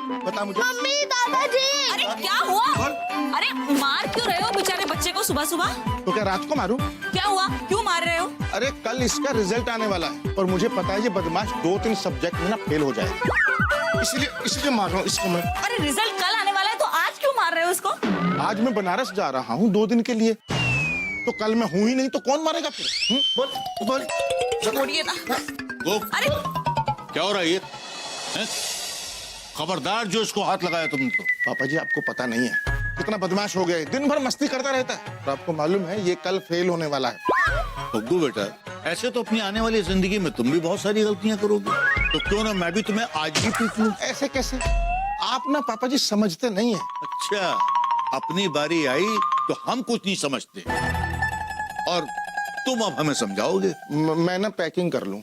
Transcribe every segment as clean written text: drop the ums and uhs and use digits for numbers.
बता मुझे। मम्मी, दादाजी। अरे क्या हुआ? बोल। अरे मार क्यों रहे हो बेचारे बच्चे को सुबह सुबह? तो क्या रात को मारूं? क्या हुआ? क्यों मार रहे हो? अरे कल इसका रिजल्ट आने वाला है और मुझे पता है ये बदमाश 2-3 सब्जेक्ट में ना फेल हो जाएगा, इसलिए मार रहा हूँ इसको मैं। अरे रिजल्ट कल आने वाला है तो आज क्यों मार रहे हो उसको? आज मैं बनारस जा रहा हूँ 2 दिन के लिए, तो कल मैं हूँ ही नहीं तो कौन मारेगा फिर? बोल बोल। छोड़िए ना। अरे क्या हो रहा है ये? खबरदार जो इसको हाथ लगाया तुमने तो। पापा जी आपको पता नहीं है कितना बदमाश हो गया है, दिन भर मस्ती करता रहता है और आपको मालूम है ये कल फेल होने वाला है। गुड्डू बेटा, ऐसे तो अपनी आने वाली जिंदगी में तुम भी बहुत सारी गलतियां करोगे, तो क्यों ना मैं भी तुम्हें आज ही पीट लूं। ऐसे कैसे? आप ना पापा जी समझते नहीं है। अच्छा, अपनी बारी आई तो हम कुछ नहीं समझते और तुम अब हमें समझाओगे। मैं ना पैकिंग कर लूं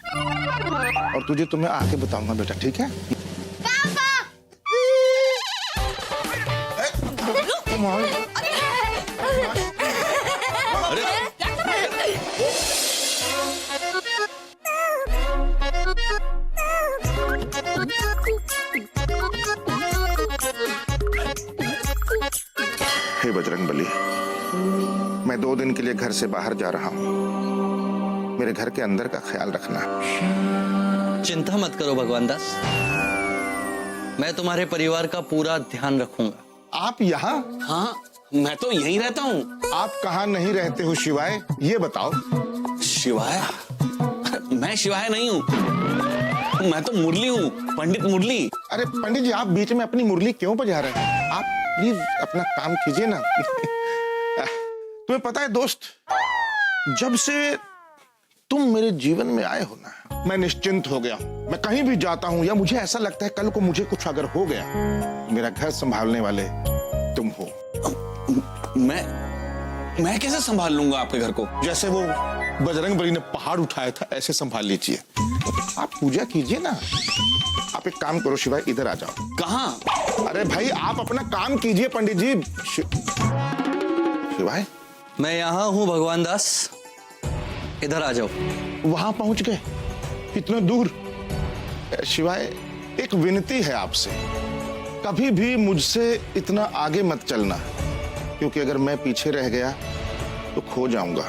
और तुझे तुम्हें आके बताऊंगा बेटा, ठीक है? अरे क्या कर रहे हो? हे बजरंगबली, मैं 2 दिन के लिए घर से बाहर जा रहा हूँ, मेरे घर के अंदर का ख्याल रखना। चिंता मत करो भगवान दास, मैं तुम्हारे परिवार का पूरा ध्यान रखूंगा। आप यहाँ? हाँ, मैं तो यहीं रहता हूँ। आप कहाँ नहीं रहते हो शिवाय, ये बताओ। शिवाय? मैं शिवाय नहीं हूँ, मैं तो मुरली हूँ, पंडित मुरली। अरे पंडित जी, आप बीच में अपनी मुरली क्यों बजा रहे हैं? आप प्लीज अपना काम कीजिए ना। तुम्हें पता है दोस्त, जब से तुम मेरे जीवन में आए हो ना, मैं निश्चिंत हो गया हूँ। मैं कहीं भी जाता हूँ या मुझे ऐसा लगता है कल को मुझे कुछ अगर हो गया, मेरा घर संभालने वाले तुम हो। मैं कैसे संभाल लूंगा आपके घर को? जैसे वो बजरंगबली ने पहाड़ उठाया था, ऐसे संभाल लीजिए। आप पूजा कीजिए ना। आप एक काम करो शिवाय, इधर आ जाओ। कहाँ? अरे भाई आप अपना काम कीजिए पंडित जी। शिवाय, मैं यहाँ हूँ भगवान दास, इधर आ जाओ। वहां पहुंच गए? इतना दूर? शिवाय, एक विनती है आपसे, कभी भी मुझसे इतना आगे मत चलना, क्योंकि अगर मैं पीछे रह गया तो खो जाऊंगा।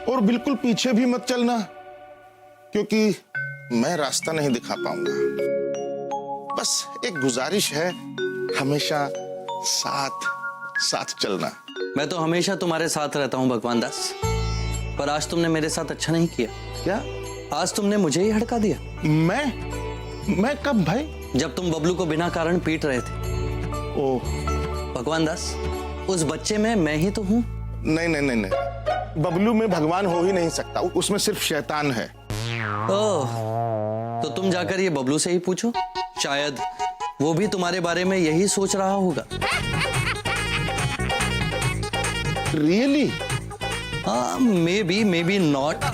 और बिल्कुल पीछे भी मत चलना, क्योंकि मैं रास्ता नहीं दिखा पाऊंगा। बस एक गुजारिश है, हमेशा साथ साथ चलना। मैं तो हमेशा तुम्हारे साथ रहता हूँ भगवान दास, पर आज तुमने मेरे साथ अच्छा नहीं किया। क्या? आज तुमने मुझे ही हड़का दिया। मैं कब भाई? जब तुम बबलू को बिना कारण पीट रहे थे। ओह भगवान दास, उस बच्चे में मैं ही तो हूँ। नहीं नहीं नहीं नहीं, बबलू में भगवान हो ही नहीं सकता, उसमें सिर्फ शैतान है। ओह, तो तुम जाकर ये बबलू से ही पूछो, शायद वो भी तुम्हारे बारे में यही सोच रहा होगा। रियली? हाँ, मे बी नॉट।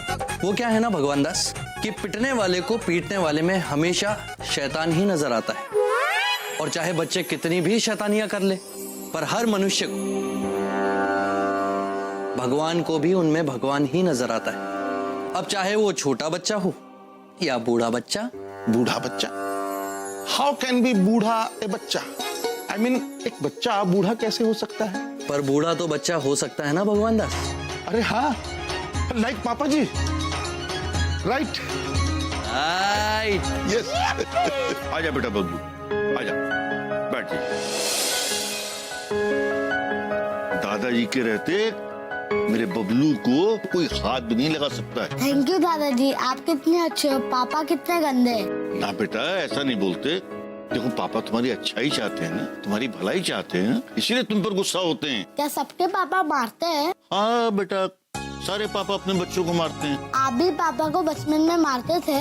वो क्या है ना भगवान दास, कि पिटने वाले को पीटने वाले में हमेशा शैतान ही नजर आता है। और चाहे बच्चे कितनी भी शैतानियां कर ले, पर हर मनुष्य को, भगवान को भी उनमें भगवान ही नजर आता है। अब चाहे वो छोटा बच्चा हो या बूढ़ा बच्चा। बूढ़ा बच्चा? हाउ कैन बी बूढ़ा ए बच्चा? आई मीन एक बच्चा बूढ़ा कैसे हो सकता है? पर बूढ़ा तो बच्चा हो सकता है ना भगवान दास। अरे हाँ, लाइक पापा जी, राइट? यस। आजा बेटा बबलू, आजा, बैठ जा। दादाजी के रहते मेरे बबलू को कोई हाथ भी नहीं लगा सकता है। थैंक यू दादाजी, आप कितने अच्छे हो, पापा कितने गंदे। ना बेटा, ऐसा नहीं बोलते। देखो, पापा तुम्हारी अच्छाई चाहते हैं ना, तुम्हारी भलाई चाहते हैं, इसीलिए तुम पर गुस्सा होते हैं। क्या सबके पापा मारते हैं? हाँ बेटा, सारे पापा अपने बच्चों को मारते हैं। आप भी पापा को बचपन में मारते थे?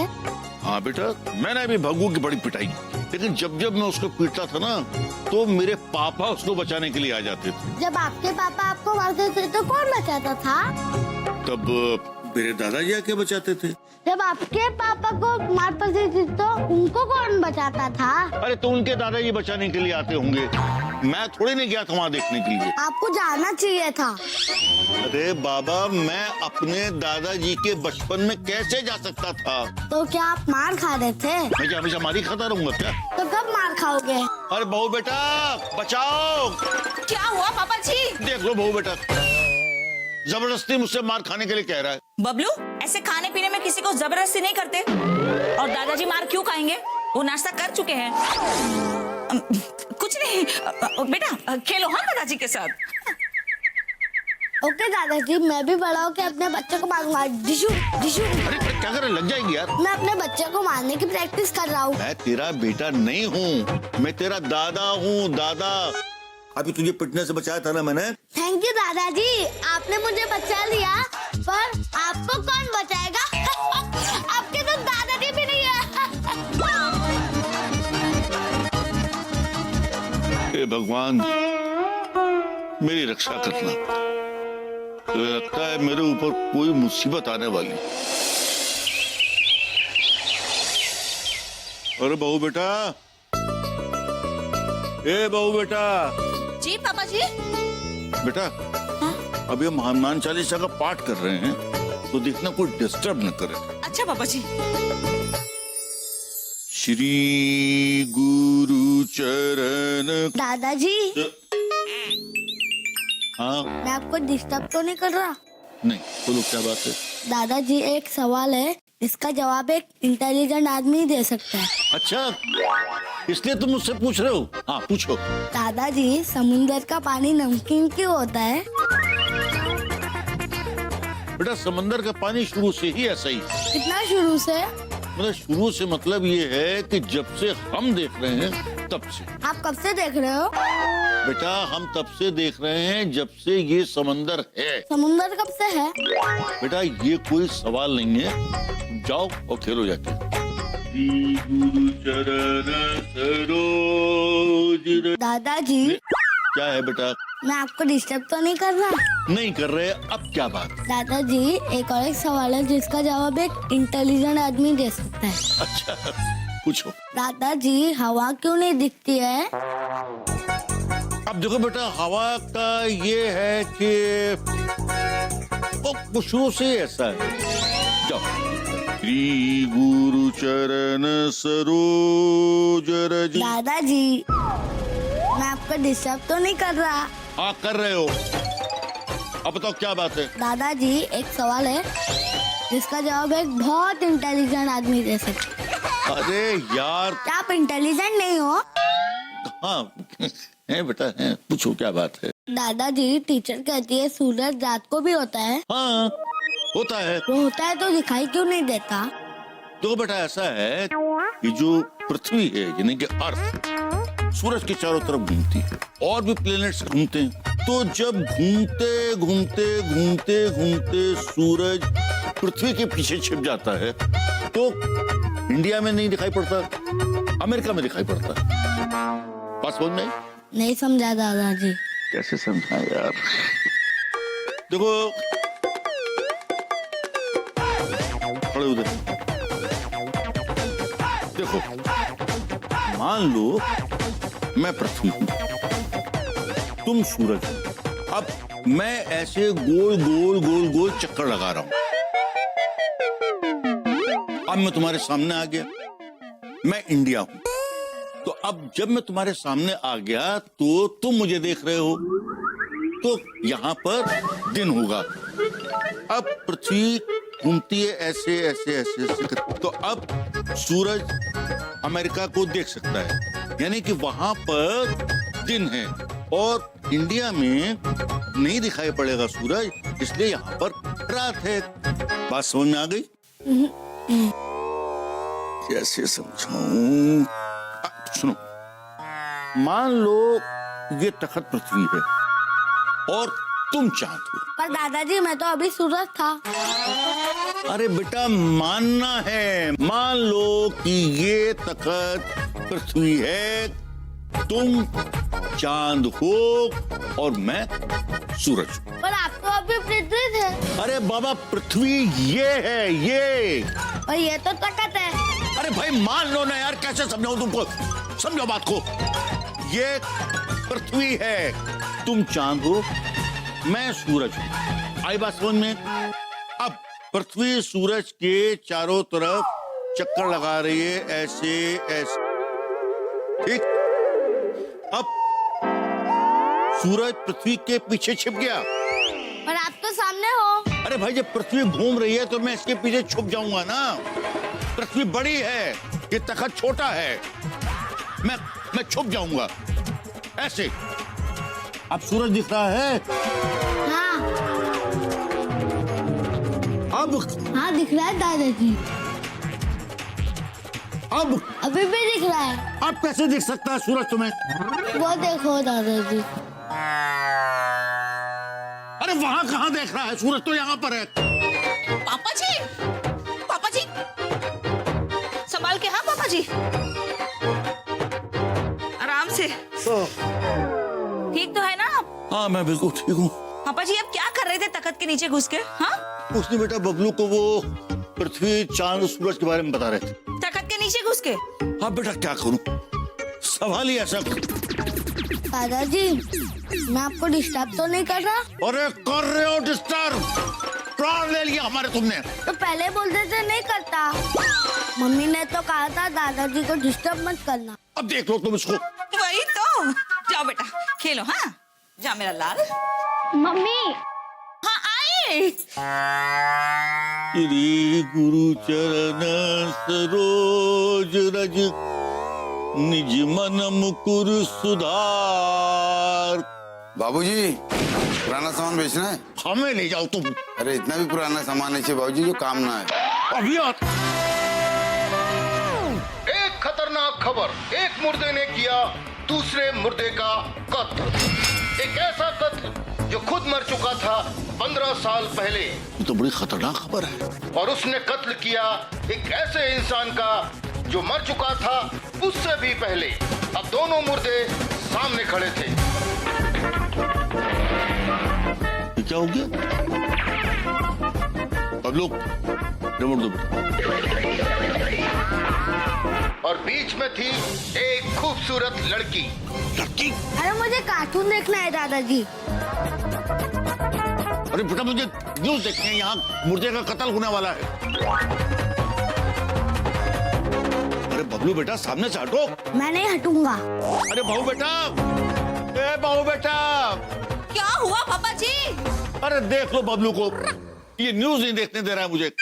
हाँ बेटा, मैंने भी भग्गू की बड़ी पिटाई, लेकिन जब जब मैं उसको पीटता था ना, तो मेरे पापा उसको बचाने के लिए आ जाते थे। जब आपके पापा आपको मारते थे तो कौन बचाता था? तब मेरे दादाजी आके बचाते थे। जब आपके पापा को मार पड़ती थी तो उनको कौन बचाता था? अरे तो उनके दादाजी बचाने के लिए आते होंगे। मैं थोड़ी नहीं गया था वहां देखने के लिए। आपको जाना चाहिए था। अरे बाबा, मैं अपने दादाजी के बचपन में कैसे जा सकता था? तो क्या आप मार खा रहे थे? मैं क्या हमेशा मारी खाता रहूंगा क्या? तो कब मार खाओगे? अरे बहू बेटा बचाओ! क्या हुआ पापा जी? देख लो बहू बेटा, जबरदस्ती मुझसे मार खाने के लिए कह रहा है। बबलू, ऐसे खाने पीने में किसी को जबरदस्ती नहीं करते। और दादाजी मार क्यों खाएंगे? वो नाश्ता कर चुके हैं। कुछ नहीं बेटा, खेलो हाँ दादाजी के साथ। ओके दादाजी, मैं भी बड़ा होकर अपने बच्चे को मारूंगा। डिशू डिशू। अरे क्या करे, लग जाएगी यार। मैं अपने बच्चे को मारने की प्रैक्टिस कर रहा हूँ। मैं तेरा बेटा नहीं हूँ, मैं तेरा दादा हूँ, दादा। अभी तुझे पिटने से बचाया था ना मैंने। थैंक यू दादाजी, आपने मुझे बचा लिया, पर आपको कौन बचाएगा? आपके तो दादाजी भी नहीं है। हे भगवान, मेरी रक्षा करना। तो लगता है मेरे ऊपर कोई मुसीबत आने वाली। अरे बहू बेटा, ए बहू बेटा। जी पापा जी। बेटा, अभी हम हनुमान चालीसा का पाठ कर रहे हैं, तो देखना कोई डिस्टर्ब न करे। अच्छा पापा जी। श्री गुरु चरण। दादाजी, हाँ मैं आपको डिस्टर्ब तो नहीं कर रहा? नहीं, बोलो क्या बात है? दादाजी, एक सवाल है, इसका जवाब एक इंटेलिजेंट आदमी दे सकता है। अच्छा, इसलिए तुम मुझसे पूछ रहे हो? हाँ पूछो। दादाजी, समुंदर का पानी नमकीन क्यों होता है? बेटा, समंदर का पानी शुरू से ही ऐसा ही। कितना शुरू से? मतलब शुरू से मतलब ये है कि जब से हम देख रहे हैं तब से। आप कब से देख रहे हो? बेटा, हम तब से देख रहे हैं जब से ये समंदर है। समुंदर कब से है? बेटा, ये कोई सवाल नहीं है, जाओ और खेलो जाके। गुरु चरण सरोज रज। दादाजी, क्या है बेटा? मैं आपको डिस्टर्ब तो नहीं कर रहा? नहीं कर रहे, अब क्या बात? दादाजी, एक और एक सवाल है जिसका जवाब एक इंटेलिजेंट आदमी दे सकता है। अच्छा, पूछो। दादाजी, हवा क्यों नहीं दिखती है? अब देखो बेटा, हवा का ये है कि वो शुरू से ही ऐसा है। जाओ। श्री गुरु चरण सरोज रज। दादाजी, मैं आपको डिस्टर्ब तो नहीं कर रहा? हाँ कर रहे हो। अब बताओ क्या बात है? दादाजी, एक सवाल है जिसका जवाब एक बहुत इंटेलिजेंट आदमी दे सकता है। अरे यार। क्या आप इंटेलिजेंट नहीं हो? हाँ है बेटा, है। पूछो क्या बात है? दादाजी, टीचर कहती है सूरज रात को भी होता है। हाँ होता है। वो होता है तो दिखाई क्यों नहीं देता? तो बेटा ऐसा है कि जो पृथ्वी है यानी कि अर्थ सूरज के चारों तरफ घूमती है और भी प्लैनेट्स घूमते हैं, तो जब घूमते घूमते घूमते घूमते सूरज पृथ्वी के पीछे छिप जाता है तो इंडिया में नहीं दिखाई पड़ता, अमेरिका में दिखाई पड़ता है। बात समझ में आई? नहीं समझा दादाजी। कैसे समझा यार? देखो, खड़े उधर देखो, मान लो मैं पृथ्वी हूं, तुम सूरज हो। अब मैं ऐसे गोल गोल गोल गोल चक्कर लगा रहा हूं। अब मैं तुम्हारे सामने आ गया, मैं इंडिया हूं। तो अब जब मैं तुम्हारे सामने आ गया तो तुम मुझे देख रहे हो, तो यहां पर दिन होगा। अब पृथ्वी घूमती है ऐसे ऐसे ऐसे ऐसे, तो अब सूरज अमेरिका को देख सकता है, यानी कि वहां पर दिन है और इंडिया में नहीं दिखाई पड़ेगा सूरज, इसलिए यहाँ पर रात है। बात समझ में आ गई? कैसे समझाऊं? सुनो, मान लो ये तखत पृथ्वी है और तुम चांद हो। पर दादाजी, मैं तो अभी सूरज था। अरे बेटा, मानना है। मान लो कि ये तखत पृथ्वी है, तुम चांद हो और मैं सूरज हूं। पर आप तो अभी पृथ्वी थे। अरे बाबा, पृथ्वी ये है, ये। और ये तो तखत है। अरे भाई मान लो ना यार, कैसे समझाऊं तुमको? समझो बात को। ये पृथ्वी है, तुम चांद हो, मैं सूरज हूं। आई बात समझ में? अब पृथ्वी सूरज के चारों तरफ चक्कर लगा रही है, ऐसे ऐसे, ठीक? अब सूरज पृथ्वी के पीछे छिप गया। और आप तो सामने हो। अरे भाई, जब पृथ्वी घूम रही है तो मैं इसके पीछे छुप जाऊंगा ना। पृथ्वी बड़ी है, ये तखत छोटा है, मैं छुप जाऊंगा ऐसे। अब सूरज दिख रहा है? हाँ अब हाँ दिख रहा है दादाजी, अब अभी भी दिख रहा है। अब कैसे दिख सकता है सूरज तुम्हें? वो देखो दादाजी। अरे वहां कहाँ देख रहा है सूरज? तो यहाँ पर है। पापा जी, पापा जी, संभाल के। हाँ पापा जी, आराम से। ठीक तो है ना आप? हाँ मैं बिल्कुल ठीक हूँ। पापा जी आप क्या कर रहे थे तखत के नीचे घुस के? हाँ, उसने बेटा बबलू को वो पृथ्वी, चांद और सूरज के बारे में बता रहे थे। तखत के नीचे घुस के? हाँ बेटा, क्या करूँ, सवाल ही ऐसा। दादाजी मैं आपको डिस्टर्ब तो नहीं कर रहा? अरे कर रहे हो डिस्टर्ब, प्राण ले लिया हमारे तुमने। तो पहले बोलते थे नहीं करता। मम्मी ने तो कहा था दादाजी को डिस्टर्ब मत करना। अब देख लो तुम इसको। वही तो, जाओ बेटा खेलो। हाँ जा मेरा लाल। मम्मी हाँ आए। श्री गुरु चरण सरोज रज, निज मन मुकुर सुधार। बाबूजी पुराना सामान बेचना है? हमें ले जाओ तुम। अरे इतना भी पुराना सामान नहीं चाहिए बाबूजी जो काम ना है। अभी एक खतरनाक खबर, एक मुर्दे ने किया दूसरे मुर्दे का कत्ल। एक ऐसा कत्ल जो खुद मर चुका था 15 साल पहले, ये तो बड़ी खतरनाक खबर है। और उसने कत्ल किया एक ऐसे इंसान का जो मर चुका था उससे भी पहले। अब दोनों मुर्दे सामने खड़े थे। ये क्या हो गया? अब लोग रिमोट दो। और बीच में थी एक खूबसूरत लड़की। लड़की? अरे मुझे कार्टून देखना है दादाजी। अरे बेटा मुझे न्यूज़ देखते हैं, यहाँ मुर्दे का कत्ल होने वाला है। अरे बबलू बेटा सामने से हटो। मैं नहीं हटूंगा। अरे बहू बेटा, ए बहू बेटा। क्या हुआ पापा जी? अरे देख लो बबलू को, ये न्यूज़ नहीं देखने दे रहा है मुझे।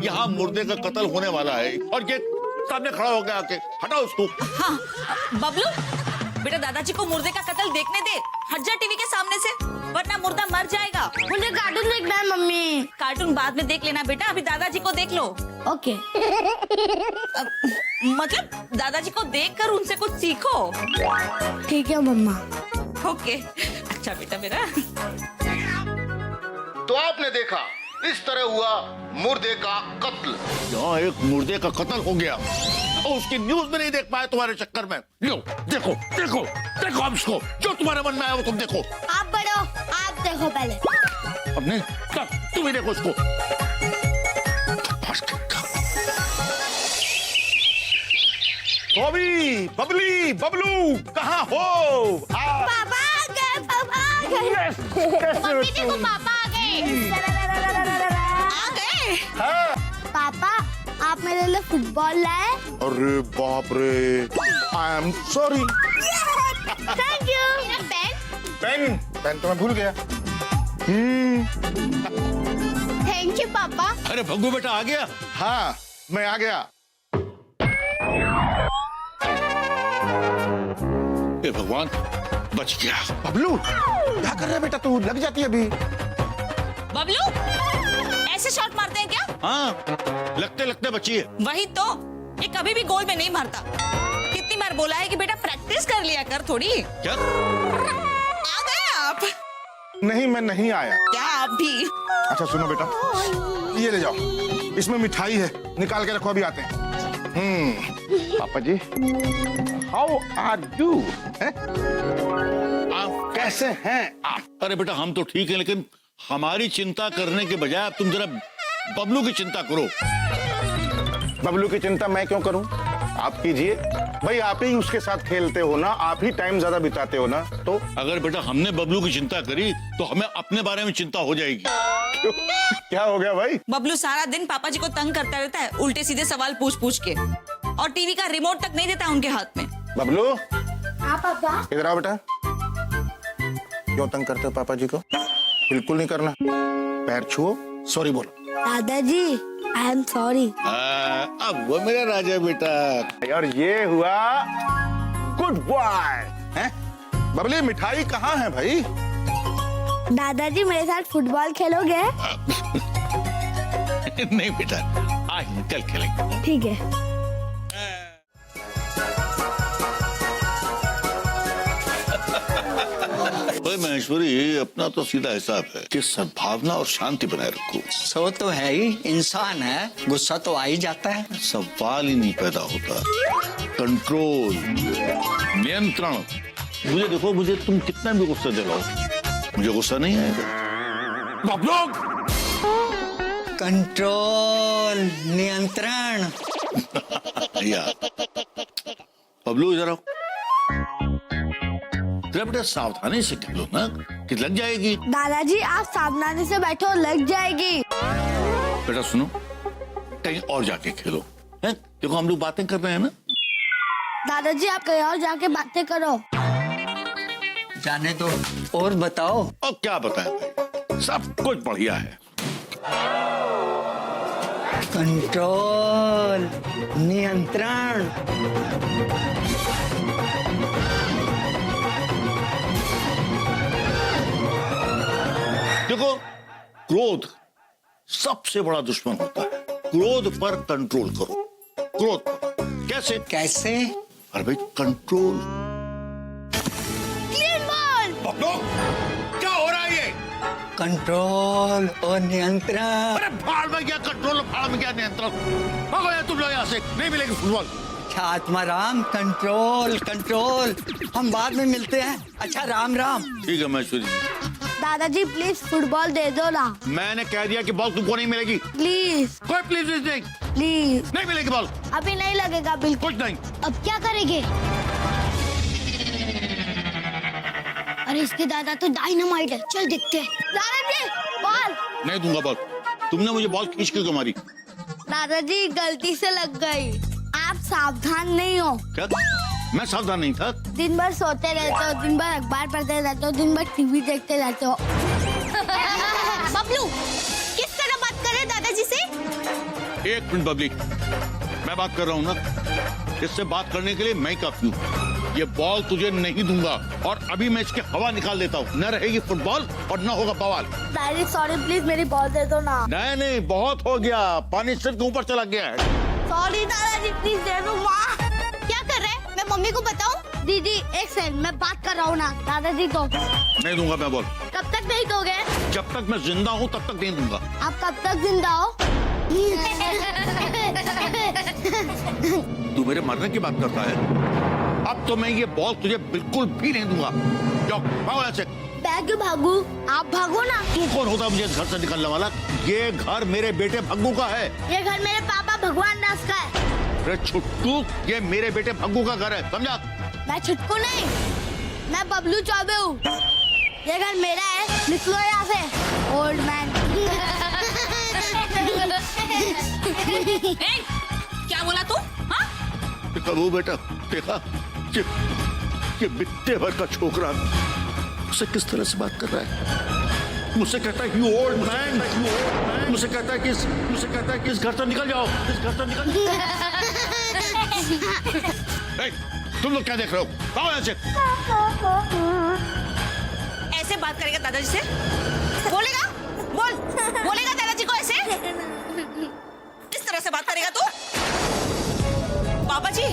यहाँ मुर्दे का कत्ल होने वाला है और ये सामने खड़ा हो गया आके। हटाओ उसको। हाँ बबलू बेटा, दादाजी को मुर्दे का कत्ल देखने दे। हट जा टीवी के सामने से, वरना मुर्दा मर जाएगा। मुझे कार्टून देखना है मम्मी। कार्टून बाद में देख लेना बेटा, अभी दादाजी को देख लो। ओके। मतलब दादाजी को देखकर उनसे कुछ सीखो। ठीक है मम्मा। ओके अच्छा बेटा मेरा। तो आपने देखा, इस तरह हुआ मुर्दे का कत्ल। यहाँ एक मुर्दे का कत्ल हो गया और उसकी न्यूज़ में नहीं देख पाए तुम्हारे चक्कर में। लो देखो देखो देखो, अब इसको जो तुम्हारे मन में आया वो तुम देखो। आप बड़ो, आप देखो पहले। अब नहीं, तुम ही देखो इसको। बॉबी, बबली, बबलू, कहाँ हो? पापा आ गए, पापा आ गए। मम्मी देखो पापा आ गए। आ गए? पापा आप मेरे लिए फुटबॉल लाए? अरे बाप रे, I am sorry. Thank you. मेरा पेन? पेन तो मैं भूल गया। थैंक यू पापा। अरे भग्गू बेटा आ गया? हाँ मैं आ गया। हे भगवान, बच गया। बबलू क्या कर रहा है बेटा तू? लग जाती है अभी। बबलू ऐसे शॉट मारते हैं क्या? हाँ लगते लगते बची है। वही तो, ये कभी भी गोल में नहीं मारता। कितनी बार बोला है कि बेटा प्रैक्टिस कर लिया कर थोड़ी। क्या? आ गए आप? नहीं मैं नहीं आया। क्या आप भी? अच्छा सुनो बेटा, ये ले जाओ, इसमें मिठाई है, निकाल के रखो, अभी आते हैं। पापा जी, हाउ आर यू? आप कैसे हैं आप? अरे बेटा हम तो ठीक है, लेकिन हमारी चिंता करने के बजाय अब तुम जरा बबलू की चिंता करो। बबलू की चिंता मैं क्यों करूं? आप कीजिए, भाई आप ही उसके साथ खेलते हो ना, आप ही टाइम ज्यादा बिताते हो ना, तो अगर बेटा हमने बबलू की चिंता करी तो हमें अपने बारे में चिंता हो जाएगी। क्यों? क्या हो गया भाई? बबलू सारा दिन पापा जी को तंग करता रहता है, उल्टे सीधे सवाल पूछ पूछ के, और टीवी का रिमोट तक नहीं देता उनके हाथ में। बबलू हाँ पापा। इधर आओ बेटा। क्यों तंग करते हो पापा जी को? बिल्कुल नहीं करना। पैर छुओ, सॉरी बोलो। दादाजी आई एम सॉरी। अब वो मेरा राजा बेटा। और ये हुआ गुड बॉय है। बबली मिठाई कहाँ है भाई? दादाजी मेरे साथ फुटबॉल खेलोगे? नहीं बेटा, आज कल खेलेंगे। ठीक है। ओए महेश्वरी, अपना तो सीधा हिसाब है कि सद्भावना और शांति बनाए रखो। सो तो है ही, इंसान है, गुस्सा तो आ ही जाता है। सवाल ही नहीं पैदा होता। कंट्रोल, नियंत्रण। मुझे देखो, मुझे तुम कितना भी गुस्सा दिलाओ, मुझे गुस्सा नहीं आएगा। आप लोग कंट्रोल, नियंत्रण। यार बबलू इधर आओ। जरा बेटा सावधानी से खेलो ना, कि लग जाएगी। दादाजी आप सावधानी से बैठो, लग जाएगी। बेटा सुनो, कहीं और जाके खेलो। हैं? देखो हम लोग बातें कर रहे हैं ना। दादाजी आप कहीं और जाके बातें करो। जाने दो, और बताओ। और क्या बताएं भाई, सब कुछ बढ़िया है। कंट्रोल, नियंत्रण। देखो, क्रोध सबसे बड़ा दुश्मन होता है। क्रोध पर कंट्रोल करो। क्रोध पर कैसे? कैसे? अरे भाई कंट्रोल। Clean ball. बबलू, क्या हो रहा है ये? कंट्रोल और नियंत्रण। अरे भाड़ में क्या कंट्रोल, भाड़ में क्या नियंत्रण। भागो यार तुम लोग यहाँ से, नहीं मिलेगी फुटबॉल। अच्छा आत्माराम, कंट्रोल कंट्रोल, हम बाद में मिलते हैं। अच्छा राम राम। ठीक है महेश्वरी। दादाजी प्लीज फुटबॉल दे दो ना। मैंने कह दिया कि बॉल तुमको नहीं मिलेगी। प्लीज कोई प्लीज नहीं, प्लीज। नहीं मिलेगी बॉल। अभी नहीं लगेगा बिल्कुल। कुछ नहीं। अब क्या करेंगे? अरे इसके दादा तो डायनामाइट है, चल देखते हैं। दादाजी बॉल। नहीं दूंगा बॉल। तुमने मुझे बॉल खींच के क्यों मारी? दादाजी गलती से लग गई, आप सावधान नहीं हो। क्या? मैं सावधान नहीं था। दिन भर सोते रहते हो, दिन भर अखबार पढ़ते रहते हो, दिन भर टीवी देखते रहते हो। बबलू किस तरह बात कर रहे दादाजी से? एक मिनट बबली, मैं बात कर रहा हूँ ना। इससे बात करने के लिए मैं काफी हूँ। ये बॉल तुझे नहीं दूंगा, और अभी मैं इसकी हवा निकाल देता हूँ। न रहेगी फुटबॉल और न होगा बवाल। दादाजी सॉरी, प्लीज मेरी बॉल दे दो ना। नहीं नहीं, बहुत हो गया, पानी सिर के ऊपर चला गया है। सॉरी दादाजी, प्लीज दे दो। माँ क्या कर रहे हैं? मैं मम्मी को बताऊं? दीदी एक सेकंड, मैं बात कर रहा हूँ ना। दादाजी को नहीं दूंगा मैं बॉल। कब तक नहीं दोगे? जब तक मैं जिंदा हूँ तब तक नहीं दूंगा। आप कब तक जिंदा हो? तू मेरे मरने की बात करता है? अब तो मैं ये बॉल तुझे बिल्कुल भी नहीं दूंगा। जाओ भागो यहाँ से। मैं क्यों भागू? आप भागो ना। तू कौन होता है मुझे घर से निकालने वाला? ये घर मेरे बेटे भग्गू का है। ये घर मेरे पापा भगवान दास का है। अरे छुट्टू, ये मेरे बेटे भग्गू का घर है, समझा? मैं छुटकू नहीं, मैं बबलू चौबे हूँ। ये घर मेरा है, निकलो यहाँ से ओल्ड मैन। क्या बोला तू? हाँ? कबू बेटा, देखा ये बिट्टे भर का छोकरा मुझसे किस तरह से बात कर रहा है। मुझसे कहता है यू ओल्ड मैन, मुझसे कहता है कि इस घर से निकल जाओ, इस घर से निकल जाओ। ए, तुम लोग क्या देख रहे हो? आओ यहाँ से। ऐसे बात करेगा दादाजी से? बोलेगा? बोलेगा दादाजी को ऐसे? इस तरह से बात करेगा तू? पापा जी,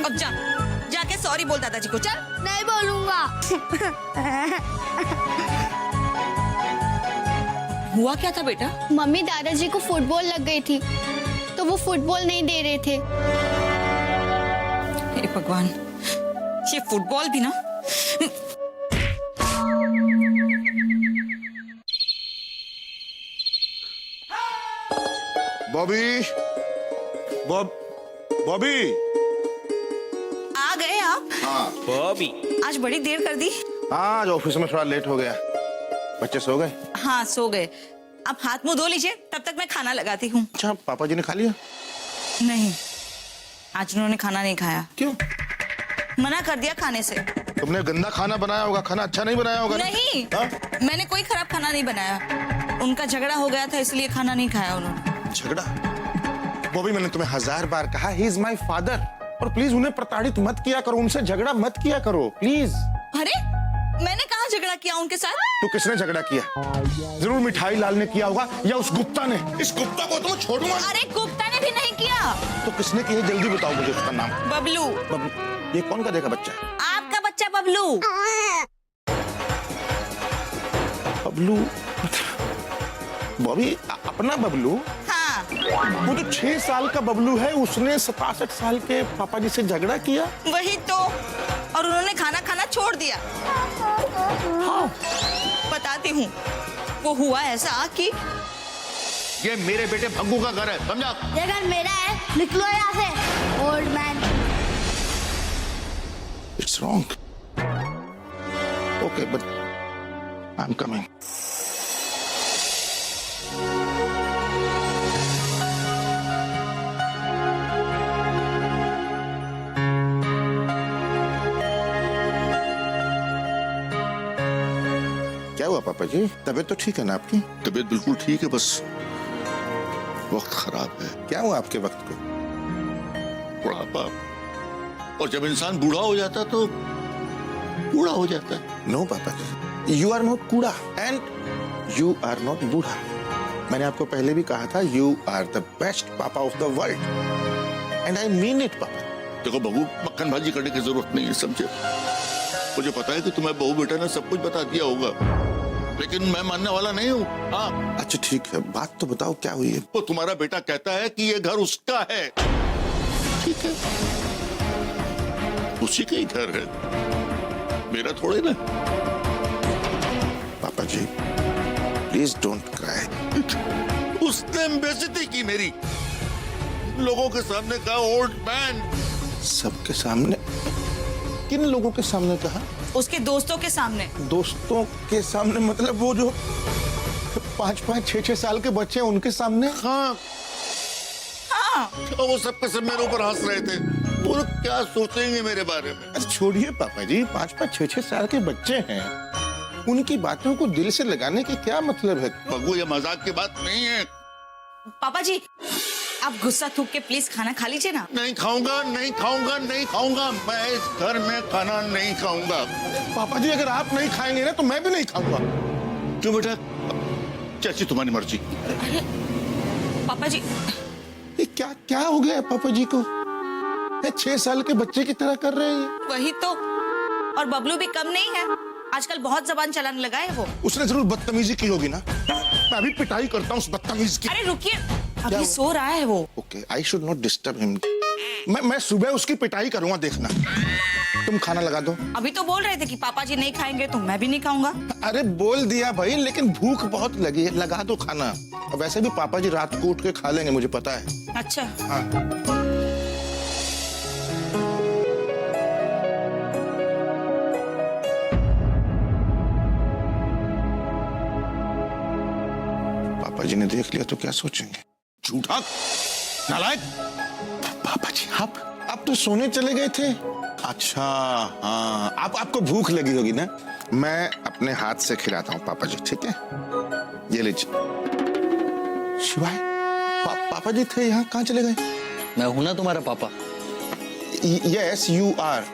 अब जाके सॉरी बोल दादाजी को। चल। नहीं बोलूंगा। हुआ क्या था बेटा? मम्मी दादाजी को फुटबॉल लग गई थी, तो वो फुटबॉल नहीं दे रहे थे। हे भगवान, ये फुटबॉल भी ना। बॉबी, बॉबी। आ गए आप? हाँ आज बड़ी देर कर दी। हाँ, आज ऑफिस में थोड़ा लेट हो गया। बच्चे सो गए? हाँ सो गए। आप हाथ मुंह धो लीजिए, तब तक मैं खाना लगाती हूँ। अच्छा, पापा जी ने खा लिया? नहीं, आज उन्होंने खाना नहीं खाया। क्यों? मना कर दिया खाने से। तुमने गंदा खाना बनाया होगा, खाना अच्छा नहीं बनाया होगा। नहीं, हाँ? मैंने कोई खराब खाना नहीं बनाया। उनका झगड़ा हो गया था इसलिए खाना नहीं खाया उन्होंने। झगड़ा? बॉबी, मैंने तुम्हें 1000 बार कहा, ही इज माई फादर, और प्लीज उन्हें प्रताड़ित मत किया करो, उनसे झगड़ा मत किया करो प्लीज। अरे मैंने कहाँ झगड़ा किया उनके साथ? तो किसने झगड़ा किया? जरूर मिठाई लाल ने किया होगा, या उस गुप्ता ने। इस गुप्ता को तो मैं छोड़ूंगा। अरे गुप्ता ने भी नहीं किया। तो किसने किया? जल्दी बताओ मुझे उसका नाम। बबलू। बबलू? ये कौन का देखा बच्चा है? आपका बच्चा बबलू। बबलू? बॉबी, अपना बबलू? हाँ। वो तो 6 साल का बबलू है, उसने 67 साल के पापा जी से झगड़ा किया। वही तो, और उन्होंने खाना खाना छोड़ दिया। हाँ। बताती हूँ, वो हुआ ऐसा कि ये मेरे बेटे भग्गू का घर है, समझा? ये घर मेरा है, निकलो यहाँ से old man. It's wrong. Okay, but I'm coming. क्या हुआ पापा जी? तबीयत तो ठीक है ना आपकी? तबीयत बिल्कुल ठीक है, बस वक्त खराब है। क्या हुआ आपके वक्त को? बुढ़ापा, और जब इंसान बूढ़ा हो जाता तो बूढ़ा हो जाता है। नो पापा जी, यू आर नॉट कूड़ा एंड यू आर नॉट बूढ़ा। मैंने आपको पहले भी कहा था, यू आर द बेस्ट पापा of the world and I mean it पापा। देखो बहू, मक्खन भाजी करने की जरूरत नहीं है, समझे? मुझे पता है कि तुम्हें बहू बेटा ने सब कुछ बता दिया होगा, लेकिन मैं मानने वाला नहीं हूँ। हाँ, अच्छा ठीक है, बात तो बताओ क्या हुई है? वो तुम्हारा बेटा कहता है कि ये घर उसका है। ठीक है, उसी का ही घर है, मेरा थोड़े ना। पापा जी प्लीज डोंट क्राई। उसने बेइज्जती की मेरी, लोगों के सामने कहा ओल्ड मैन। सबके सामने? किन लोगों के सामने कहा? उसके दोस्तों के सामने। दोस्तों के सामने मतलब वो जो 5-5, 6-6 साल के बच्चे हैं उनके सामने? हाँ, हाँ। तो वो सबके सब मेरे ऊपर हंस रहे थे। वो लोग क्या सोचेंगे मेरे बारे में? अरे छोड़िए पापा जी, 5-5, 6-6 साल के बच्चे हैं, उनकी बातों को दिल से लगाने की क्या मतलब है? बगू, ये मजाक की बात नहीं है। पापा जी, आप गुस्सा थूक के प्लीज खाना खा लीजिए ना। नहीं खाऊंगा, नहीं खाऊंगा, नहीं खाऊंगा। मैं इस घर में खाना नहीं खाऊंगा। पापा जी अगर आप नहीं खाएंगे ना तो मैं भी नहीं खाऊंगा। क्यों बेटा? जैसी तुम्हारी मर्जी। अरे पापा जी, ये क्या क्या हो गया है पापा जी को? 6 साल के बच्चे की तरह कर रहे हैं। वही तो, और बबलू भी कम नहीं है, आजकल बहुत जबान चलाने लगा है वो। उसने जरूर बदतमीजी की होगी ना, मैं अभी पिटाई करता हूँ उस बदतमीज की। अरे रुकिए, अभी सो रहा है वो। Okay, I should not disturb him. मैं सुबह उसकी पिटाई करूंगा, देखना। तुम खाना लगा दो। अभी तो बोल रहे थे कि पापा जी नहीं खाएंगे तो मैं भी नहीं खाऊंगा। अरे बोल दिया भाई, लेकिन भूख बहुत लगी है, लगा दो खाना। और वैसे भी पापा जी रात को उठ के खा लेंगे, मुझे पता है। अच्छा। हाँ। पापा जी ने देख लिया तो क्या सोचेंगे? झूठा, नालायक। पापा जी आप तो सोने चले गए थे। अच्छा हाँ, आपको भूख लगी होगी ना, मैं अपने हाथ से खिलाता हूँ पापा जी, ठीक है? ये लीजिए। शिवाय, पापा जी थे यहाँ, कहाँ चले गए? मैं हूं ना तुम्हारा पापा। Yes you are,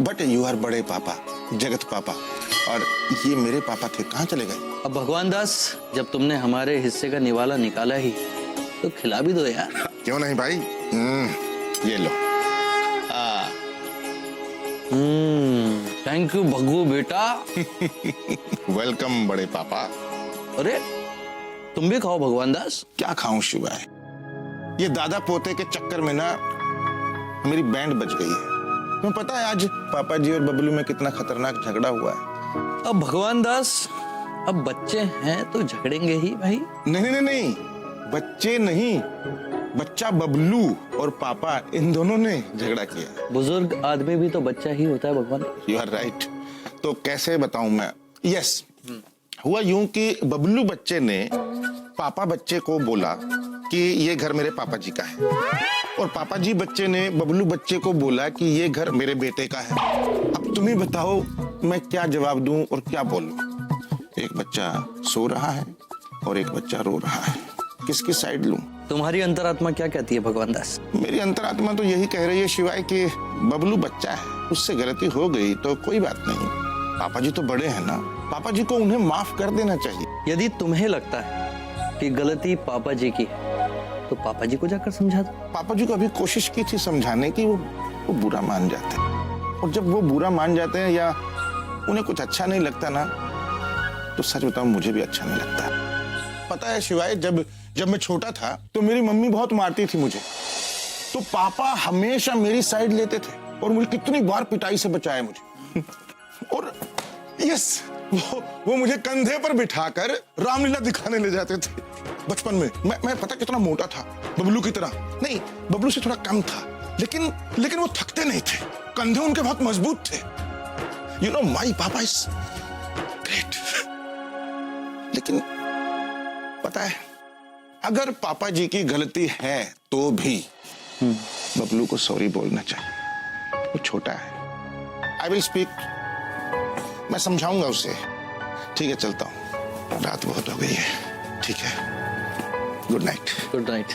but you are बड़े पापा, जगत पापा, और ये मेरे पापा थे, कहाँ चले गए? अब भगवान दास, जब तुमने हमारे हिस्से का निवाला निकाला ही तो खिला भी दो यार। क्यों नहीं भाई? ये लो। थैंक यू भग्गू बेटा। वेलकम बड़े पापा। अरे तुम भी खाओ भगवान दास। क्या खाऊं शिवाय, ये दादा पोते के चक्कर में ना मेरी बैंड बज गई है। तुम्हें पता है आज पापा जी और बबलू में कितना खतरनाक झगड़ा हुआ है? अब भगवान दास, अब बच्चे हैं तो झगड़ेंगे ही भाई। नहीं नहीं नहीं, बच्चे नहीं, बच्चा बबलू और पापा इन दोनों ने झगड़ा किया। बुजुर्ग आदमी भी तो बच्चा ही होता है भगवान। You are right. तो कैसे बताऊं मैं? यस, हुआ यूं कि बबलू बच्चे ने पापा बच्चे को बोला कि ये घर मेरे पापा जी का है, और पापा जी बच्चे ने बबलू बच्चे को बोला कि ये घर मेरे बेटे का है। अब तुम ही बताओ मैं क्या जवाब दूं और क्या बोलूं? एक बच्चा सो रहा है और एक बच्चा रो रहा है, किसकी साइड लूं? तुम्हारी अंतरात्मा क्या कहती है भगवान दास? मेरी अंतरात्मा तो यही कह रही है शिवाय कि बबलू बच्चा है, उससे गलती हो गई तो कोई बात नहीं। पापा जी तो बड़े हैं ना, पापा जी को उन्हें माफ कर देना चाहिए। यदि तुम्हें लगता है कि गलती पापा जी की है तो पापा जी को जाकर समझा दो। पापा जी को अभी कोशिश की थी समझाने की, वो बुरा मान जाते हैं, और जब वो बुरा मान जाते हैं या उन्हें कुछ अच्छा नहीं लगता ना, तो सच बताऊं मुझे भी अच्छा नहीं लगता। पता है शिवाय, जब मैं छोटा था तो मेरी मम्मी बहुत मारती थी मुझे, तो पापा हमेशा मेरी साइड लेते थे और मुझे कितनी बार पिटाई से बचाया मुझे। और यस, वो मुझे कंधे पर बिठाकर रामलीला दिखाने ले जाते थे बचपन में। मैं पता कितना मोटा था, बबलू की तरह नहीं, बबलू से थोड़ा कम था, लेकिन वो थकते नहीं थे, कंधे उनके बहुत मजबूत थे। यू नो माय पापा इज ग्रेट। लेकिन पता है, अगर पापा जी की गलती है तो भी बबलू को सॉरी बोलना चाहिए, वो छोटा है। आई विल स्पीक, मैं समझाऊंगा उसे। ठीक है, चलता हूं, रात बहुत हो गई है। ठीक है, गुड नाइट। Good night.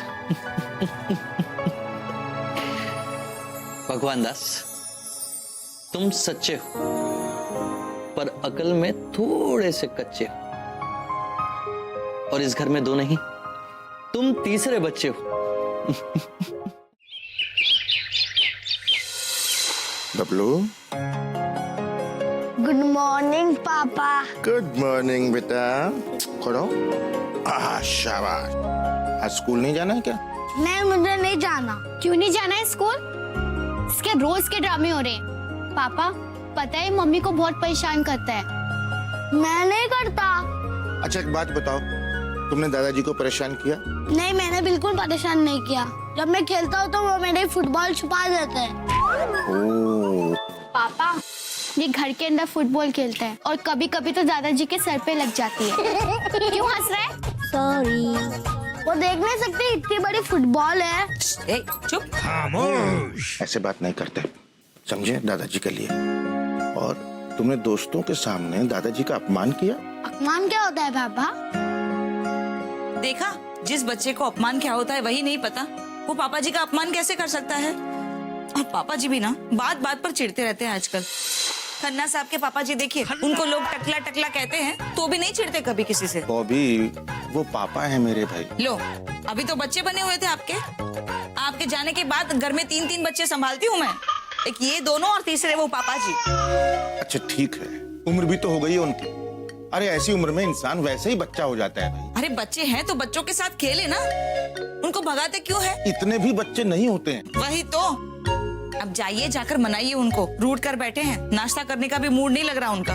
भगवान दास, तुम सच्चे हो पर अकल में थोड़े से कच्चे हो, और इस घर में दो नहीं, तुम तीसरे बच्चे हो। बबलू, गुड मॉर्निंग पापा। गुड मॉर्निंग बेटा। खड़ो। शाबाश। आज स्कूल नहीं जाना है क्या? नहीं, मुझे नहीं जाना। क्यों नहीं जाना है स्कूल? इसके रोज के ड्रामे हो रहे हैं। पापा, पता है मम्मी को बहुत परेशान करता है। मैं नहीं करता। अच्छा एक बात बताओ, तुमने दादाजी को परेशान किया? नहीं, मैंने बिल्कुल परेशान नहीं किया। जब मैं खेलता हूँ तो वो मेरे फुटबॉल छुपा देते हैं। ओह, पापा, ये घर के अंदर फुटबॉल खेलता है और कभी कभी तो दादाजी के सर पे लग जाती है। क्यों हंस रहा है? सॉरी। वो देख नहीं सकती, इतनी बड़ी फुटबॉल है। ए, चुप। ऐसे बात नहीं करते, समझे, दादाजी के लिए। और तुमने दोस्तों के सामने दादाजी का अपमान किया। अपमान क्या होता है पापा? देखा, जिस बच्चे को अपमान क्या होता है वही नहीं पता, वो पापा जी का अपमान कैसे कर सकता है। और पापा जी भी ना बात बात पर चिढ़ते रहते हैं आजकल। खन्ना साहब के पापा जी देखिए, उनको लोग टकला टकला कहते हैं तो भी नहीं चिढ़ते कभी किसी से। बॉबी, वो पापा है मेरे भाई। लो, अभी तो बच्चे बने हुए थे आपके जाने के बाद घर में 3-3 बच्चे संभालती हूँ मैं। एक ये दोनों और तीसरे वो पापा जी। अच्छा ठीक है, उम्र भी तो हो गई है उनकी। अरे ऐसी उम्र में इंसान वैसे ही बच्चा हो जाता है भाई। अरे बच्चे हैं तो बच्चों के साथ खेले ना, उनको भगाते क्यों है? इतने भी बच्चे नहीं होते हैं। वही तो। अब जाइए, जाकर मनाइए उनको। रूठ कर बैठे हैं, नाश्ता करने का भी मूड नहीं लग रहा उनका।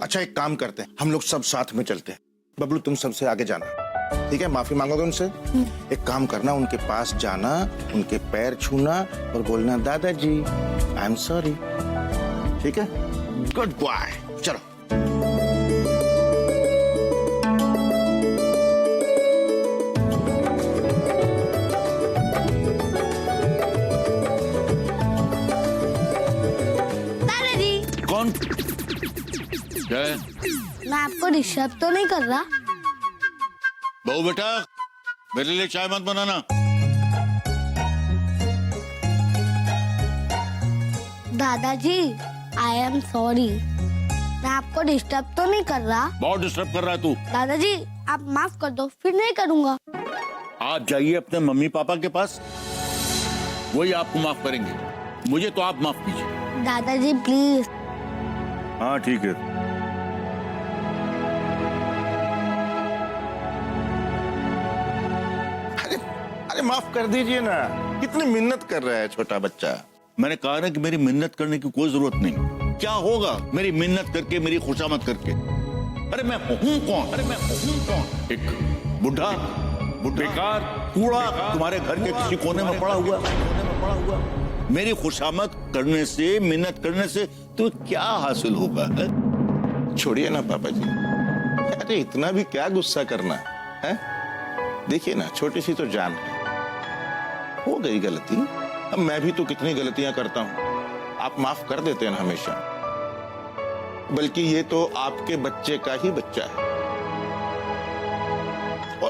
अच्छा एक काम करते हैं, हम लोग सब साथ में चलते हैं। बबलू तुम सबसे आगे जाना, ठीक है? माफी मांगोगे उनसे? एक काम करना, उनके पास जाना, उनके पैर छूना और बोलना दादाजी आई एम सॉरी, ठीक है? Good boy. चलो। दादाजी, कौन? क्या है? मैं आपको डिस्टर्ब तो नहीं कर रहा? बहू बेटा, मेरे लिए चाय मत बनाना। दादाजी, आई एम सॉरी। मैं आपको डिस्टर्ब तो नहीं कर रहा? बहुत डिस्टर्ब कर रहा है तू। दादाजी, आप माफ कर दो, फिर नहीं करूँगा। आप जाइए अपने मम्मी पापा के पास, वही आपको माफ करेंगे। मुझे तो आप माफ कीजिए। दादाजी प्लीज। हाँ ठीक है। अरे माफ कर दीजिए ना, कितनी मिन्नत कर रहा है छोटा बच्चा। मैंने कहा ना कि मेरी मिन्नत करने की कोई जरूरत नहीं। क्या होगा मेरी मिन्नत करके, मेरी खुशामद करके? अरे मैं हूं कौन? एक बुढ़ा बेकार कूड़ा तुम्हारे घर के किसी कोने में पड़ा हुआ। मेरी खुशामद करने से, मिन्नत करने से तो क्या हासिल होगा? छोड़िए ना पापा जी, अरे इतना भी क्या गुस्सा करना है? देखिए ना, छोटी सी तो जान है, हो गई गलती। अब मैं भी तो कितनी गलतियां करता हूं, आप माफ कर देते हैं ना हमेशा। बल्कि ये तो आपके बच्चे का ही बच्चा है।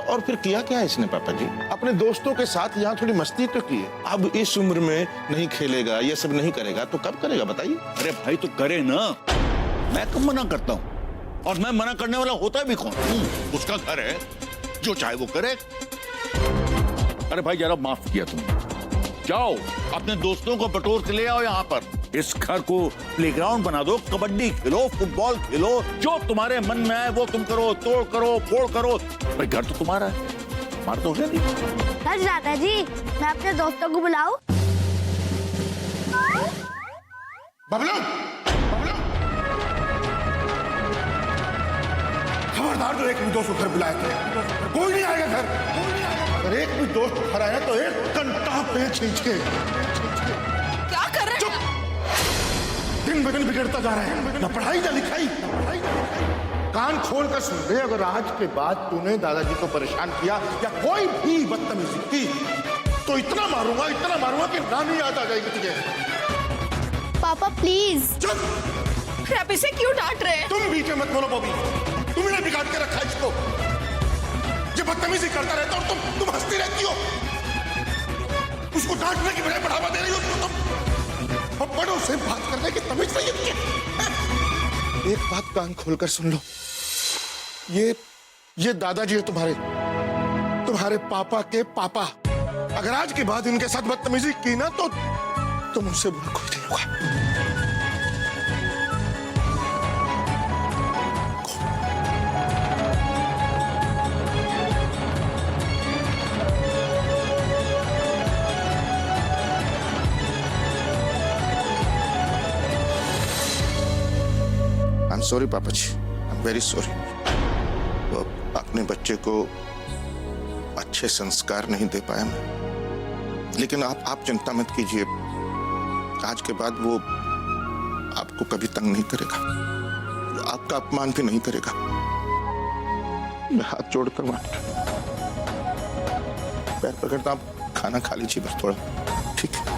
और फिर किया क्या है इसने पापा जी? अपने दोस्तों के साथ यहाँ थोड़ी मस्ती तो की है। अब इस उम्र में नहीं खेलेगा, ये सब नहीं करेगा तो कब करेगा बताइए? अरे भाई तो करे ना, मैं कब मना करता हूँ? और मैं मना करने वाला होता भी कौन? उसका घर है, जो चाहे वो करे। अरे भाई जरा माफ किया तुमने, जाओ अपने दोस्तों को बटोर के ले आओ यहाँ पर। इस घर को प्लेग्राउंड बना दो, कबड्डी खेलो, फुटबॉल खेलो, जो तुम्हारे मन में आए वो तुम करो, तोड़ करो, फोड़ करो। भाई घर तो तुम्हारा है, हमारा तो है नहीं। बस दादाजी, मैं अपने दोस्तों को बुलाऊं? बबलू, खबरदार, जो एक भी दोस्त घर बुलाए थे, कोई नहीं आएगा घर। अगर एक भी दोस्त घर आया तो एक घंटा पे खींच के। क्या कर रहे हैं? दिन ब दिन बिगड़ता जा रहा है, ना पढ़ाई ना लिखाई। कान खोल कर सुन ले, अगर आज के बाद तूने दादाजी को परेशान किया या कोई भी बदतमीजी की तो इतना मारूंगा कि नानी याद आ जाएगी तुझे। पापा प्लीज। चुप! आप इसे क्यों डांट रहे हैं? तुम बीच में मत बोलो बॉबी, तुमने बिगाड़ के रखा इसको। ये बदतमीजी करता रहता और तुम हंसती रहती हो। उसको डांटने की बजाय बढ़ावा दे रही हो उसको तुम। और बड़ों से बात करने की तमीज नहीं है तुझे। एक बात कान खोलकर सुन लो, ये दादाजी है तुम्हारे पापा के पापा। अगर आज के बाद इनके साथ बदतमीजी की ना तो तुम मुझसे बुरा कोई नहीं होगा। I'm sorry पापा जी, I'm very sorry। तो अपने बच्चे को अच्छे संस्कार नहीं दे पाया मैं, लेकिन आप चिंता मत कीजिए, आज के बाद वो आपको कभी तंग नहीं करेगा, आपका अपमान भी नहीं करेगा। मैं हाथ जोड़कर पैर पकड़ता, आप खाना खा लीजिए बस थोड़ा, ठीक है?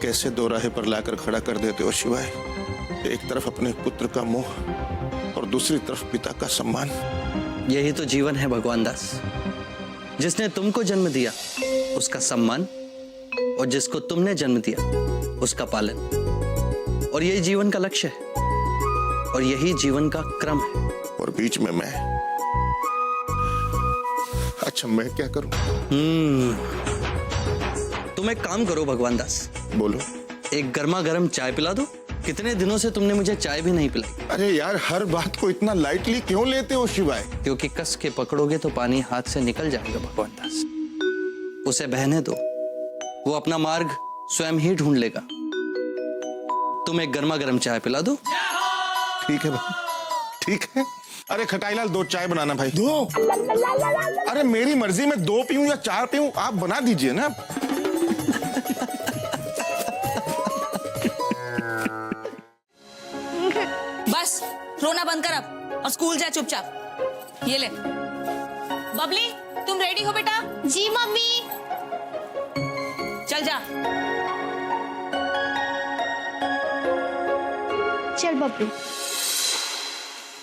कैसे दो राहे पर लाकर खड़ा कर देते हो शिवाय? एक तरफ अपने पुत्र का मोह और दूसरी तरफ पिता का सम्मान। यही तो जीवन है भगवान दास। जिसने तुमको जन्म दिया उसका सम्मान, और जिसको तुमने जन्म दिया उसका पालन। और यही जीवन का लक्ष्य है, और यही जीवन का क्रम है। और बीच में मैं, अच्छा मैं क्या करूं? तुम एक काम करो भगवान दास। बोलो। एक गर्मा गर्म चाय पिला दो। कितने दिनों से तुमने मुझे चाय भी नहीं पिलाई। अरे यार, हर बात को इतना लाइटली क्यों लेते हो शिवाय? क्योंकि कस के पकड़ोगे तो पानी हाथ से निकल जाएगा भगवान दास। उसे बहने दो, वो अपना मार्ग स्वयं ही ढूंढ लेगा। तुम एक गर्मा गर्म चाय पिला दो। ठीक है भाई, ठीक है। अरे खटाईलाल, 2 चाय बनाना भाई। 2? अरे मेरी मर्जी, में 2 पीऊं या 4 पीऊं, आप बना दीजिए ना। बस रोना बंद कर अब और स्कूल जा चुपचाप। ये ले। बबली, तुम रेडी हो बेटा? जी मम्मी। चल जा। चल बबलू।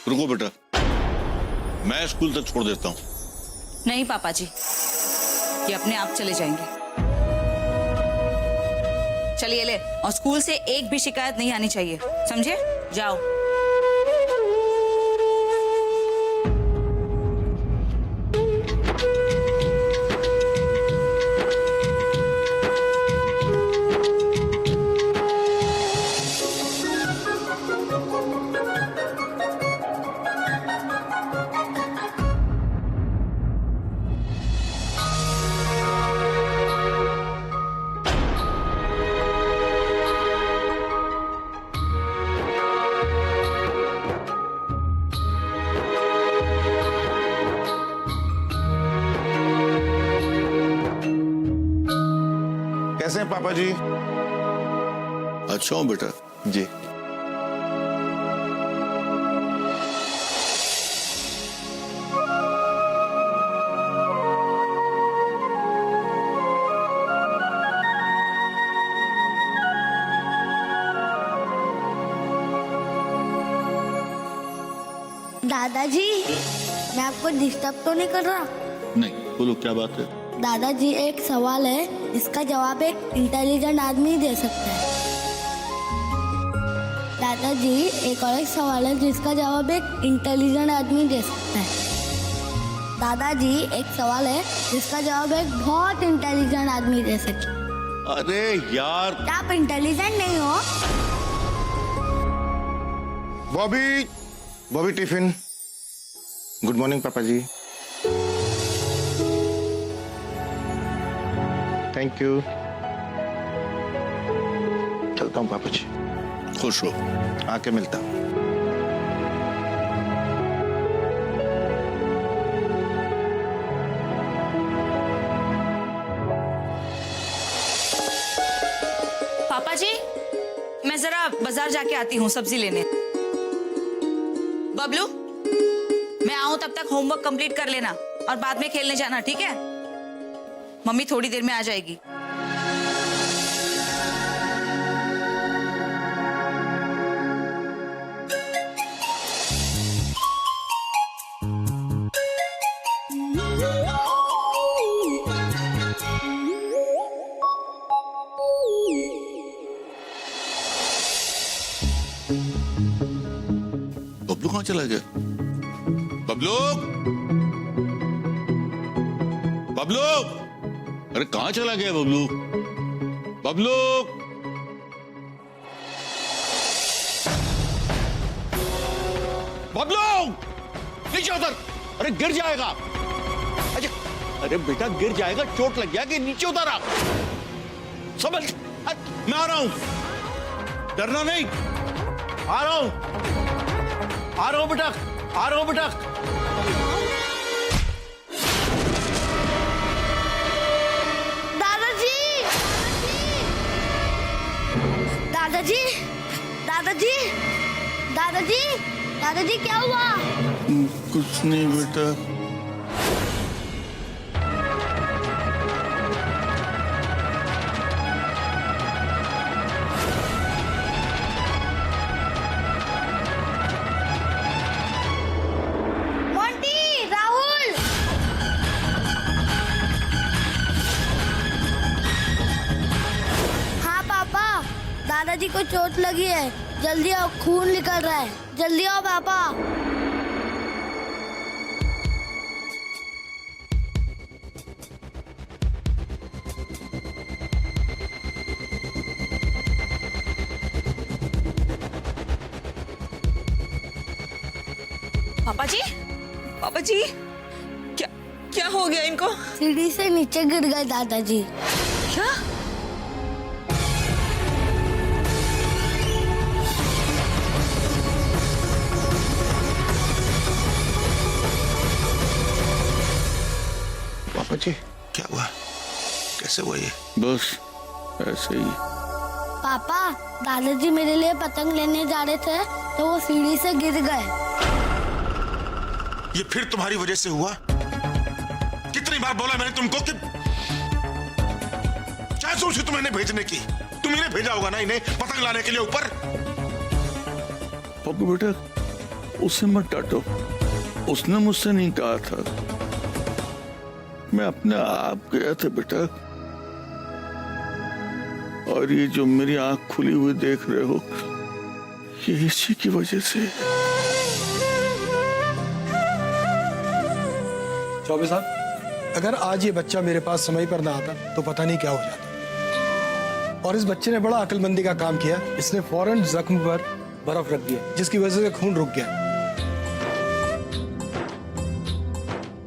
रुको बेटा, मैं स्कूल तक छोड़ देता हूँ। नहीं पापा जी, ये अपने आप चले जाएंगे। चलिए ले, और स्कूल से एक भी शिकायत नहीं आनी चाहिए, समझे? जाओ। हैं पापा जी? अच्छा हूँ बेटा। जी। दादाजी, मैं आपको डिस्टर्ब तो नहीं कर रहा? नहीं, बोलो क्या बात है? दादाजी, एक सवाल है, इसका जवाब एक इंटेलिजेंट आदमी दे सकता है। दादाजी, एक और एक सवाल है जिसका जवाब एक इंटेलिजेंट आदमी दे सकता है। दादाजी, एक सवाल है जिसका जवाब एक बहुत इंटेलिजेंट आदमी दे सकता है। अरे यार, क्या आप इंटेलिजेंट नहीं हो? Bobby, Bobby tiffin. Good morning पापा जी। Thank you. चलता हूँ पापा जी। खुश हो। आके मिलता हूँ। पापा जी, मैं जरा बाजार जाके आती हूँ सब्जी लेने। बबलू, मैं आऊं तब तक होमवर्क कंप्लीट कर लेना और बाद में खेलने जाना, ठीक है? मम्मी थोड़ी देर में आ जाएगी। बबलू कहाँ चला गया? बबलू, बबलू, अरे कहाँ चला गया बबलू? बबलू, बबलू, नीचे उतर। अरे गिर जाएगा। अच्छा, अरे बेटा गिर जाएगा, चोट लग गया कि नीचे उतर आप। समझ, मैं आ रहा हूं, डरना नहीं। आ रहा हूं, आ रहा हूं बेटा, आ रहा हूं बेटा। दादाजी, दादाजी, दादाजी, दादाजी, दादाजी, क्या हुआ? कुछ नहीं बेटा। मोंटी, राहुल, हाँ पापा, दादाजी को चोट लगी है। जल्दी आओ, खून निकल रहा है। जल्दी आओ पापा। पापा जी, पापा जी, क्या क्या हो गया इनको? सीढ़ी से नीचे गिर गए दादाजी। क्या? पापा जी, क्या हुआ? कैसे हुआ ये? बस ऐसे ही। पापा, दादाजी मेरे लिए पतंग लेने जा रहे थे तो वो सीढ़ी से गिर गए। ये फिर तुम्हारी वजह से हुआ? कितनी बार बोला मैंने तुमको कि क्या सोच थी तुम्हें भेजने की? तुम इन्हें भेजा होगा ना, इन्हें पतंग लाने के लिए ऊपर। पापा बेटा, उसे मत डांटो, उसने मुझसे नहीं कहा था। मैं अपने आप गया था बेटा। और ये जो मेरी आंख खुली हुई देख रहे हो, ये इसी की वजह से। चौबे साहब, अगर आज ये बच्चा मेरे पास समय पर ना आता तो पता नहीं क्या हो जाता। और इस बच्चे ने बड़ा अक्लमंदी का काम किया। इसने फौरन जख्म पर बर्फ रख दिया, जिसकी वजह से खून रुक गया।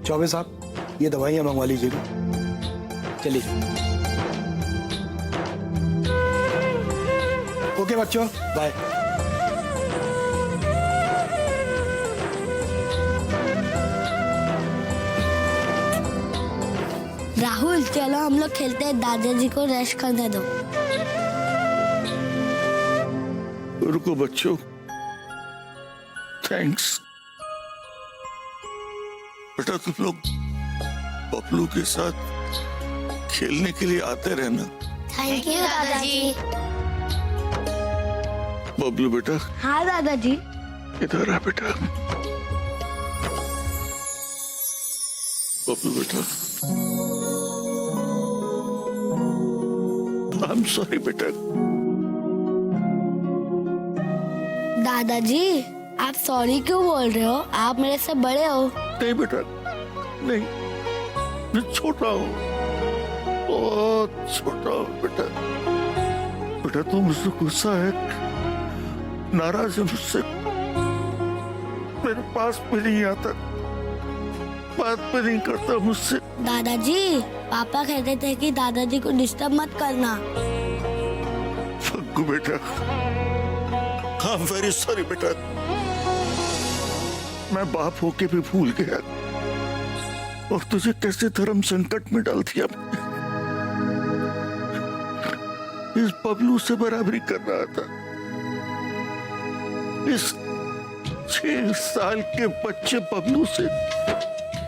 चौबे साहब, ये दवाइयां मंगवा लीजिएगा। चलिए। ओके बच्चों, बाय। राहुल चलो हम लोग खेलते हैं, दादाजी को रेस्ट करने दो। रुको बच्चों, थैंक्स। बेटा तुम लोग बबलू के साथ खेलने के लिए आते रहना। थैंक यू दादाजी। बबलू बेटा हाँ दादाजी। इधर आ बेटा। बबलू बेटा, आई एम सॉरी बेटा। दादाजी आप सॉरी क्यों बोल रहे हो? आप मेरे से बड़े हो। नहीं बेटा, नहीं, मैं छोटा हूँ, बहुत छोटा हूँ बेटा। बेटा तू मुझसे गुस्सा है, नाराज है मुझसे, मेरे पास भी नहीं आता, बात भी नहीं करता मुझसे। दादाजी पापा कहते थे कि दादाजी को डिस्टर्ब मत करना। फग्गू बेटा, आई एम वेरी सॉरी बेटा, मैं बाप होके भी भूल गया और तुझे कैसे धर्म संकट में डाल दिया। इस बबलू से बराबरी कर रहा था, इस 6 साल के बच्चे बबलू से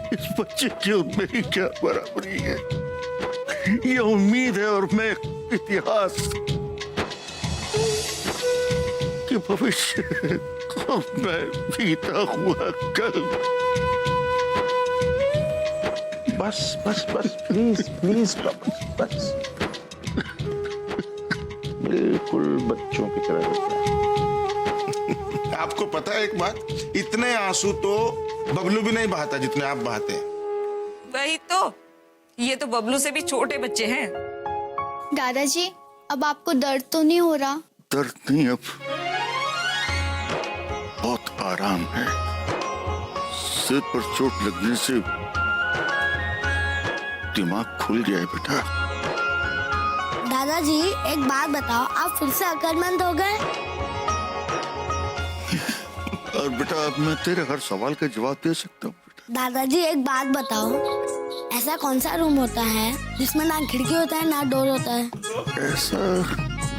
इस बच्चे की और मेरी क्या बराबरी है? ये उम्मीद है और मैं इतिहास के भविष्य को मैं बीता हुआ कल। बस बस बस प्लीज प्लीज बस। बिल्कुल बच्चों की तरह रहता है। आपको पता है एक बात, इतने आंसू तो बबलू भी नहीं बहाता जितने आप बहाते हैं। वही तो, ये तो बबलू से भी छोटे बच्चे हैं। दादाजी अब आपको दर्द तो नहीं हो रहा? दर्द नहीं, अब बहुत आराम है। सिर पर चोट लगने से दिमाग खुल गया है बेटा। दादाजी एक बात बताओ, आप फिर से अकलमंद हो गए? और बेटा अब मैं तेरे हर सवाल का जवाब दे सकता हूँ बेटा। दादाजी एक बात बताओ, ऐसा कौन सा रूम होता है जिसमें ना खिड़की होता है ना डोर होता है? ऐसा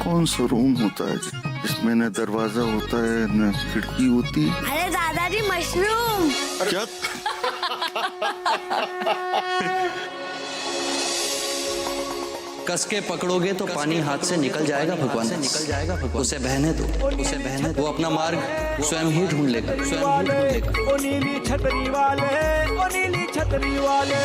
कौन सा रूम होता है जिसमें न दरवाजा होता है न खिड़की होती है? अरे दादाजी मशरूम। क्या? कस के पकड़ोगे तो पानी हाथ से निकल जाएगा भगवान, निकल जाएगा भगवान। उसे बहने दो, उसे बहने दो, वो अपना मार्ग स्वयं ही ढूंढ लेगा, स्वयं ही ढूंढ लेगा। ओ नीली छतरी वाले, ओ नीली छतरी वाले।